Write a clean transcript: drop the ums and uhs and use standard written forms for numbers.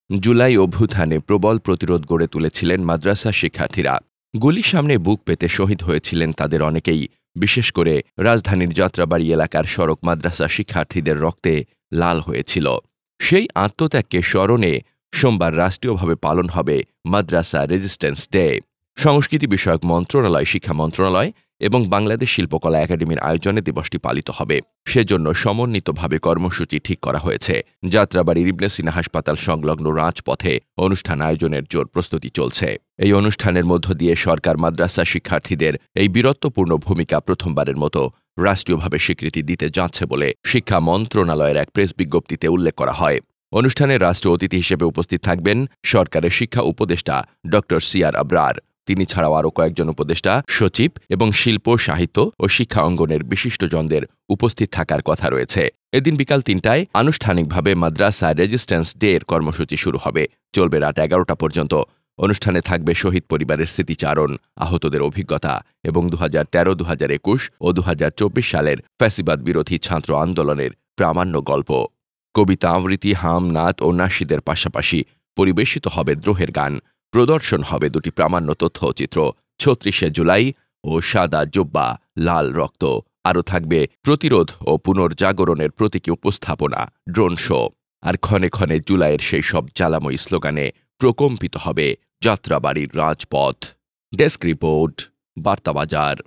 জুলাই অভ্যুত্থানে প্রবল প্রতিরোধ গড়ে তুলেছিলেন মাদ্রাসা শিক্ষার্থীরা। গুলির সামনে বুক পেতে শহীদ হয়েছিলেন তাদের অনেকেই, বিশেষ করে রাজধানীর যাত্রাবাড়ি এলাকার সড়ক মাদ্রাসা শিক্ষার্থীদের রক্তে লাল হয়েছিল। সেই আত্মত্যাগকে স্মরণে সোমবার রাষ্ট্রীয়ভাবে পালন হবে মাদ্রাসা রেজিস্ট্যান্স ডে। সংস্কৃতি বিষয়ক মন্ত্রণালয়, শিক্ষা মন্ত্রণালয় এবং বাংলাদেশ শিল্পকলা একাডেমির আয়োজনে দিবসটি পালিত হবে। সেজন্য সমন্বিতভাবে কর্মসূচি ঠিক করা হয়েছে। যাত্রাবাড়ির ইবনে সিনা হাসপাতাল সংলগ্ন রাজপথে অনুষ্ঠান আয়োজনের জোর প্রস্তুতি চলছে। এই অনুষ্ঠানের মধ্য দিয়ে সরকার মাদ্রাসা শিক্ষার্থীদের এই বীরত্বপূর্ণ ভূমিকা প্রথমবারের মতো রাষ্ট্রীয়ভাবে স্বীকৃতি দিতে যাচ্ছে বলে শিক্ষা মন্ত্রণালয়ের এক প্রেস বিজ্ঞপ্তিতে উল্লেখ করা হয়। অনুষ্ঠানে রাষ্ট্র অতিথি হিসেবে উপস্থিত থাকবেন সরকারের শিক্ষা উপদেষ্টা ড সিআর আবরার। তিনি ছাড়াও আরও কয়েকজন উপদেষ্টা, সচিব এবং শিল্প, সাহিত্য ও শিক্ষা অঙ্গনের বিশিষ্টজনদের উপস্থিত থাকার কথা রয়েছে। এদিন বিকাল ৩টায় আনুষ্ঠানিকভাবে মাদ্রাসা রেজিস্ট্যান্স ডে এর কর্মসূচি শুরু হবে, চলবে রাত ১১টা পর্যন্ত। অনুষ্ঠানে থাকবে শহীদ পরিবারের স্মৃতিচারণ, আহতদের অভিজ্ঞতা এবং ২০১৩, ২০২১ ও ২০২৪ সালের ফ্যাসিবাদ বিরোধী ছাত্র আন্দোলনের প্রামাণ্য গল্প। কবিতা আবৃত্তি, হাম, নাত ও নাশিদের পাশাপাশি পরিবেশিত হবে দ্রোহের গান। প্রদর্শন হবে দুটি প্রামাণ্য তথ্যচিত্র, ৩৬শে জুলাই ও সাদা জোব্বা লাল রক্ত। আরও থাকবে প্রতিরোধ ও পুনর্জাগরণের প্রতীকী উপস্থাপনা, ড্রোন শো। আর ক্ষণে ক্ষণে জুলাইয়ের সেই সব জ্বালাময়ী স্লোগানে প্রকম্পিত হবে যাত্রাবাড়ির রাজপথ। Desk report, বার্তাবাজার।